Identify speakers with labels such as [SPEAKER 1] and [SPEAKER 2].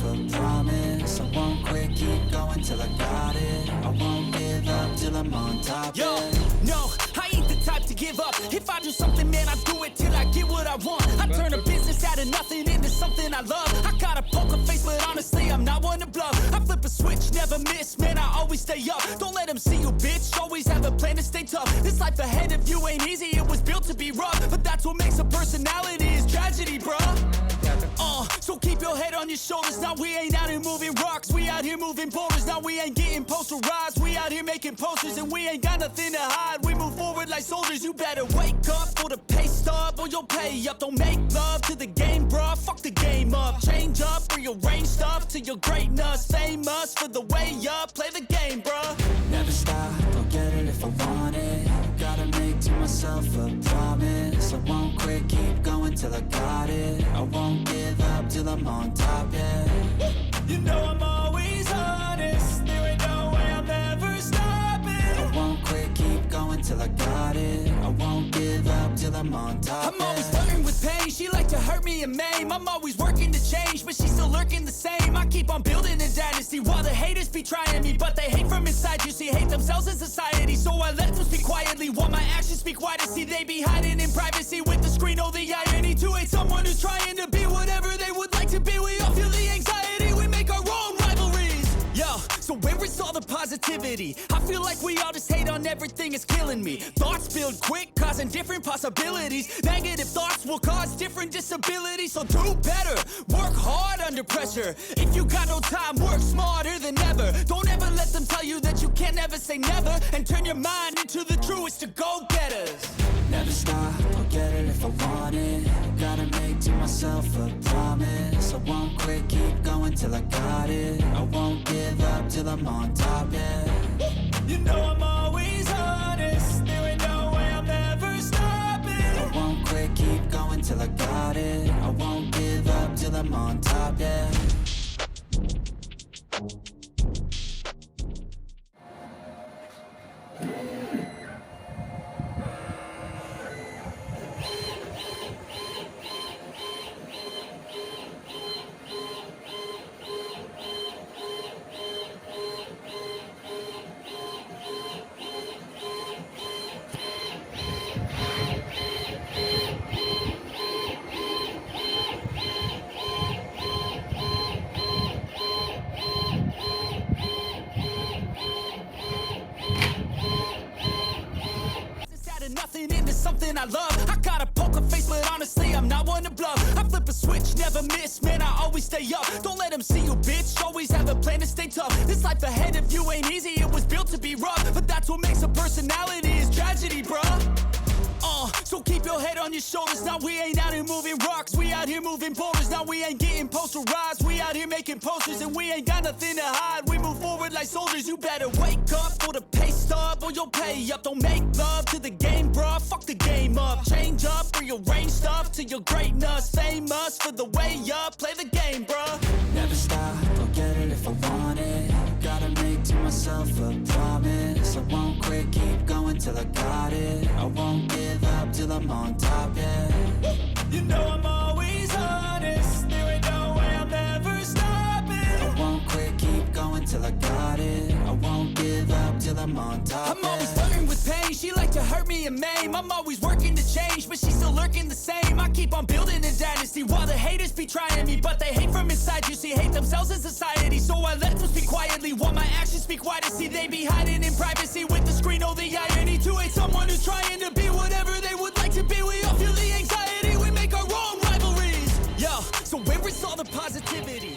[SPEAKER 1] a promise. I won't quit, keep going till I got it. I won't give up till I'm on top.
[SPEAKER 2] Yo, no, I ain't the type to give up. If I do something, man, I do it till I get what I want. I turn a business out of nothing into something I love. I got a poker face, but honestly, I'm not one to bluff. I flip a switch, never miss, man, I always stay up. Don't let them see you, bitch, always have a plan to stay tough. This life ahead of you ain't easy, it was built to be rough. But that's what makes a personality, is tragedy, bruh. So keep your head on your shoulders. Now we ain't out here moving rocks, we out here moving boulders. Now we ain't getting posterized, we out here making posters. And we ain't got nothing to hide, we move forward like soldiers. You better wake up for the pay stub, or you'll pay up. Don't make love to the game, bruh, fuck the game up. Change up, rearrange stuff to your greatness. Famous for the way up, play the game, bruh.
[SPEAKER 1] Never stop, I'll get it if I want it. Gotta make to myself a promise. I won't quit, keep going till I got it. I won't give up till I'm on top, yeah.
[SPEAKER 2] You know I'm always honest, there ain't no way I'm ever stopping.
[SPEAKER 1] I won't quit, keep going till I got it. I won't give up till I'm on top,
[SPEAKER 2] I'm always flirting with pain, she like to hurt me and maim. I'm always working to change, but she's still lurking the same. I keep on building a dynasty while the haters be trying me. But they hate from inside, you see, hate themselves in society. So I let them speak quietly while my actions speak wider. See, they be hiding in privacy with the screen. Oh, the irony to hate someone who's trying to be whatever they would like to be. We all feel the anxiety, we make our own rivalries. Yo, so where is all the positivity? I feel like we all just hate on everything, it's killing me. Thoughts build quick, causing different possibilities. Negative thoughts will cause different disabilities. So do better, work hard under pressure. If you got no time, work smarter than ever. Don't ever let them tell you that you can't never say never. And turn your mind into the truest of go-getters.
[SPEAKER 1] Never stop, I'll get it if I want it. Gotta make to myself a promise. I won't quit, keep going till I got it. I won't give up till I'm on top, yeah.
[SPEAKER 2] You know I'm always honest, there ain't no way I'm ever stopping.
[SPEAKER 1] I won't quit, keep going till I got it. I won't give up till I'm on top, yeah.
[SPEAKER 2] Nothing into something I love. I got a poker face, but honestly, I'm not one to bluff. I flip a switch, never miss, man, I always stay up. Don't let them see you, bitch, always have a plan to stay tough. This life ahead of you ain't easy, it was built to be rough. But that's what makes a personality, is tragedy, bruh. So keep your head on your shoulders. Now we ain't out here moving rocks, we out here moving boulders. Now we ain't getting posterized, we out here making posters. And we ain't got nothing to hide, we move forward like soldiers. You better wake up for the pay stub, or you'll pay up. Don't make love to the game, bruh, fuck the game up. Change up, rearrange stuff to your greatness. Famous for the way up, play the game, bruh.
[SPEAKER 1] Never stop, I'll get it if I want it. Gotta make to myself a promise. I won't quit, keep going till I got it. I won't give up till I'm on top, yeah.
[SPEAKER 2] You know I'm always honest, there ain't no way I'm ever stopping.
[SPEAKER 1] I won't quit, keep going till I got it. I won't give up till I'm on top,
[SPEAKER 2] I'm always flirting with pain, she like to hurt me and maim. I'm always working to change, but she's still lurking the same. I keep on building a dynasty while the haters be trying me. But they hate from inside, you see, hate themselves in society. So I let them speak quietly while my actions speak wider. See, they be hiding in privacy with the screen. Oh, the irony to hate someone who's trying to be whatever they would like to be. We all feel the anxiety, we make our own rivalries. Yo, so where is all the positivity?